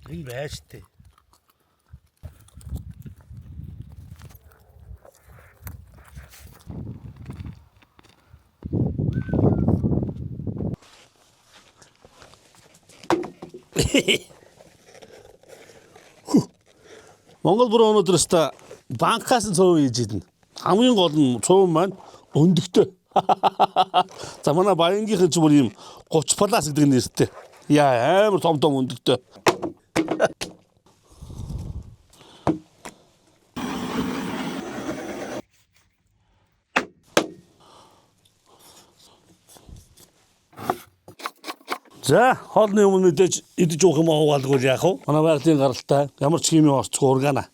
Энэ байж тээ. Монгол бүр өнөөдөр өста банкаас цөв хийж идэнэ. Хамгийн гол нь цөв маань өндөгтэй. За манай Баянгийнх ч бүр юм 30 плюс гэдэг нэртэй. Яа амар том өндөгтэй. За, хоолны өмнө мэдээж идэж уух юм уугаалгүй яах вэ? Манай байгалийн гаралтай ямар ч химийн орцгүй ургаана.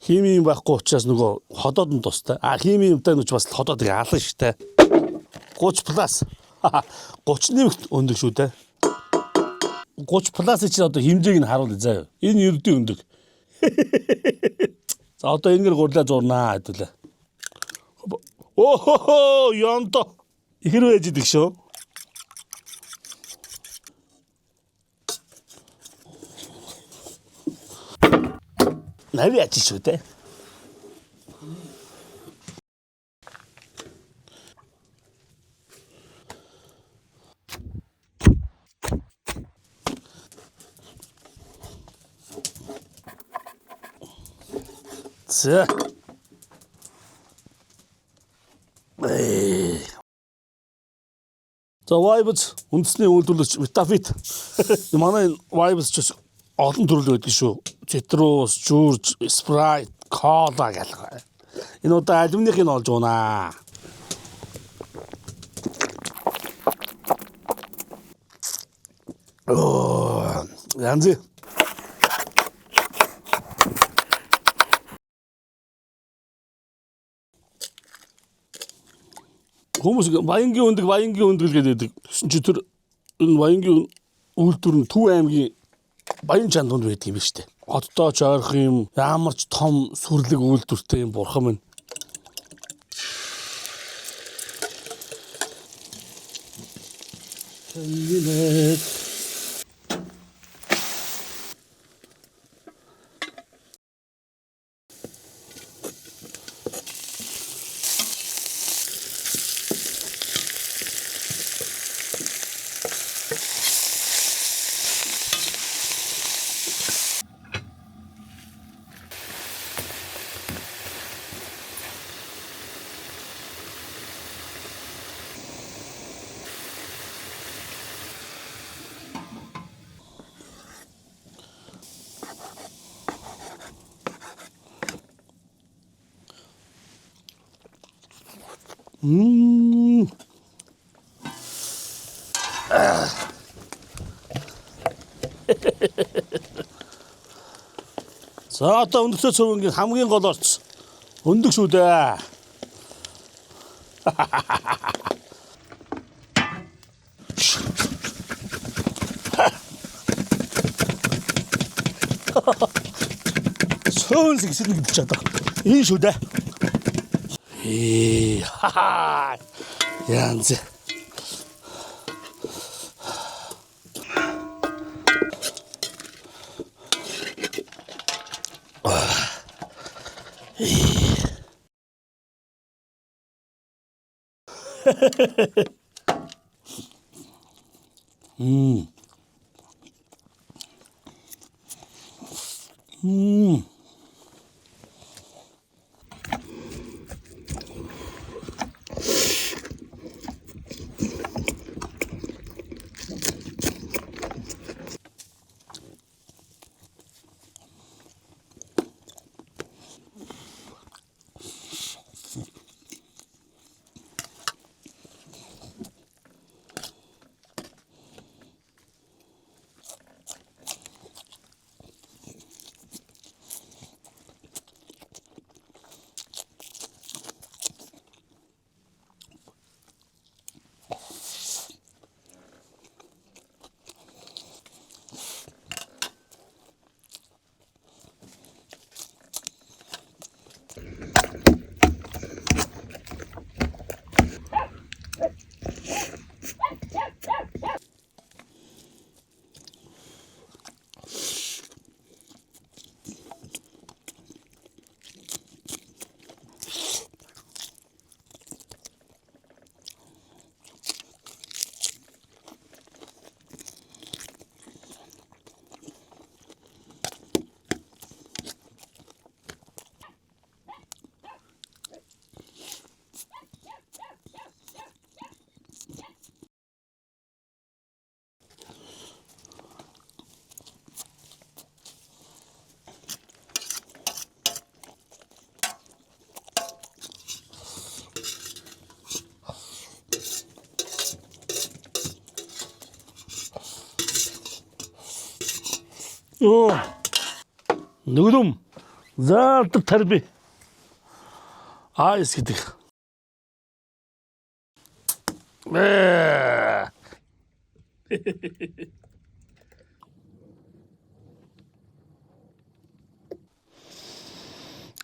Химийн байхгүй учраас нөгөө ходоод нь тустай. Химийн юмтай нүч бас ходоод яалаа штэ. 30 плюс. 31-т өндөг шүү дээ. 30 плюс чинь одоо хэмжээг нь харуул заяа. Энэ ердийн өндөг. За одоо энэгээр гурлаа зурнаа хэдүүлээ. Оо ёнто. Ихэр байж идэг шүү. Нави ачиж шүү дээ. За. За Vibes үндэсний үйлдвэрлэгч Vitafit. Манай Vibes ч олон төрөл байдаг шүү. Citrus, Jurge, Sprite, Cola гэх. Энэ удаа алюминых нь олж уунаа. Янзи. Хүмүүс Баянгийн өндөг гэдэг. Чи тэр энэ Баянгийн үйлдвэр нь Төв аймгийн Баян чандунд байдаг юм шүү дээ. Хотдоо ч ойрох юм ямар ч том сүрлэг үйлдвэртэй юм бурхан минь. За одоо өндөгтэй цөвөнгийн хамгийн гол орц өндөг шүү дээ. Цөөн зэгсэл нэг гэж одоо. Энэ шүү дээ. Янз. Оо. Нүгүм. Заалтар тарби. Айс гэдэг.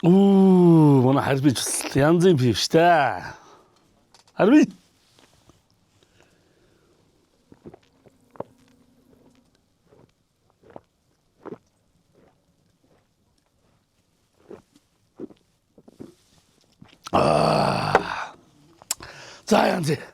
Манай харби янзын пив штэ. Харби. За янзын.